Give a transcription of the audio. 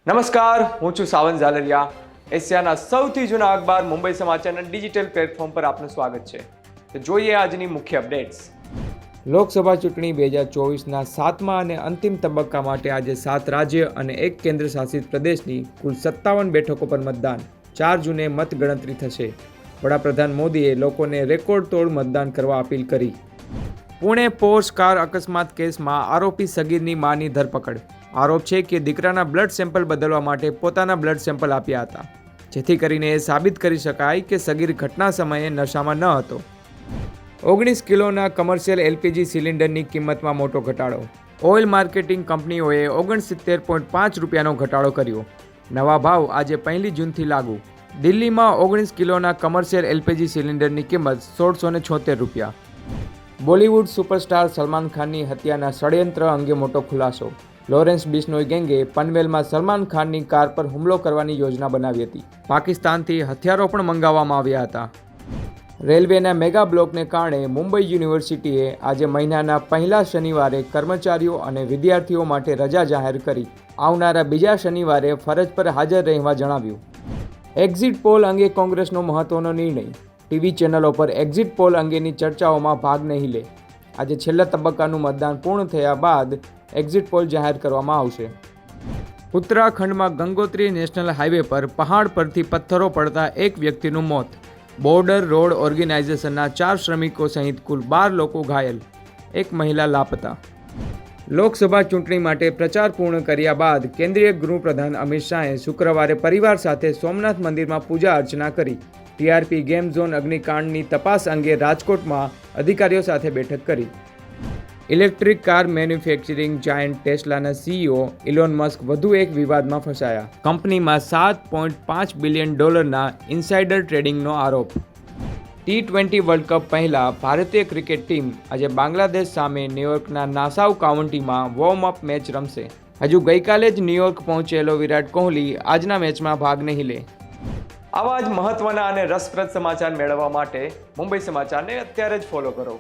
નમસ્કાર, હું છું સાવન ઝાલરિયા. એશિયાના સૌથી જૂના અખબાર મુંબઈ સમાચારના ડિજિટલ પ્લેટફોર્મ પર આપનું સ્વાગત છે. તો જોઈએ આજની મુખ્ય અપડેટ્સ. લોકસભા ચૂંટણી 2024ના સાતમા અને અંતિમ તબક્કા માટે આજે 7 રાજ્ય અને 1 કેન્દ્ર શાસિત પ્રદેશની કુલ 57 બેઠકો પર મતદાન. 4 જૂને મતગણતરી થશે. વડાપ્રધાન મોદીએ લોકોને રેકોર્ડ તોડ મતદાન કરવા અપીલ કરી. પુણે પોર્શ કાર અકસ્માત કેસમાં આરોપી સગીરની માની ધરપકડ. આરોપ છે કે દીકરાના બ્લડ સેમ્પલ બદલવા માટે પોતાના બ્લડ સેમ્પલ આપ્યા હતા, જેથી કરીને એ સાબિત કરી શકાય કે સગીર ઘટના સમયે નશામાં ન હતો. 19 કિલોના કમર્શિયલ એલપીજી સિલિન્ડરની કિંમતમાં મોટો ઘટાડો. ઓઇલ માર્કેટિંગ કંપનીઓએ 69.5 રૂપિયાનો ઘટાડો કર્યો. નવા ભાવ આજે 1 જૂનથી લાગુ. દિલ્હીમાં 19 કિલોના કમર્શિયલ એલપીજી સિલિન્ડરની કિંમત 1676 રૂપિયા. બોલિવૂડ સુપરસ્ટાર સલમાન ખાનની હત્યાના ષડયંત્ર અંગે મોટો ખુલાસો. લોરેન્સ બિશ્નોઈ ગેંગે પનવેલમાં સલમાન ખાનની કાર પર હુમલો કરવાની યોજના બનાવી હતી. પાકિસ્તાનથી હથિયારો પણ મંગાવવામાં આવ્યા હતા. રેલવેના મેગા બ્લોકને કારણે મુંબઈ યુનિવર્સિટીએ આજે મહિનાના પહેલા શનિવારે કર્મચારીઓ અને વિદ્યાર્થીઓ માટે રજા જાહેર કરી. આવનારા બીજા શનિવારે ફરજ પર હાજર રહેવા જણાવ્યું. એક્ઝિટ પોલ અંગે કોંગ્રેસનો મહત્વનો નિર્ણય. ટીવી ચેનલો પર એક્ઝિટ પોલ અંગેની ચર્ચાઓમાં ભાગ નહીં લે. આજે છેલ્લા તબક્કાનું મતદાન પૂર્ણ થયા બાદ એક્ઝિટ પોલ જાહેર કરવામાં આવશે. ઉત્તરાખંડમાં ગંગોત્રી નેશનલ હાઈવે પર પહાડ પરથી પથ્થરો પડતા એક વ્યક્તિનું મોત. બોર્ડર રોડ ઓર્ગેનાઇઝેશનના 4 શ્રમિકો સહિત કુલ 12 લોકો ઘાયલ. એક મહિલા લાપતા. લોકસભા ચૂંટણી માટે પ્રચાર પૂર્ણ કર્યા બાદ કેન્દ્રીય ગૃહપ્રધાન અમિત શાહે શુક્રવારે પરિવાર સાથે સોમનાથ મંદિરમાં પૂજા અર્ચના કરી. ટીઆરપી ગેમ ઝોન અગ્નિકાંડની તપાસ અંગે રાજકોટમાં અધિકારીઓ સાથે બેઠક કરી. ઇલેક્ટ્રિક કાર મેન્યુફેક્ચરિંગ જાયન્ટ ટેસ્લાના સીઈઓ ઇલોન મસ્ક વધુ એક વિવાદમાં ફસાયા. કંપનીમાં $7.5 બિલિયન ઇનસાઇડર ટ્રેડિંગનો આરોપ. T20 વર્લ્ડ કપ પહેલા ભારતીય ક્રિકેટ ટીમ આજે બાંગ્લાદેશ સામે ન્યૂયોર્કના નાસાઉ કાઉન્ટીમાં વોર્મ અપ મેચ રમશે. હજુ ગઈકાલે જ ન્યૂયોર્ક પહોંચેલો વિરાટ કોહલી આજના મેચમાં ભાગ નહીં લે. આવા જ મહત્વના અને રસપ્રદ સમાચાર મેળવવા માટે મુંબઈ સમાચારને અત્યારે જ ફોલો કરો.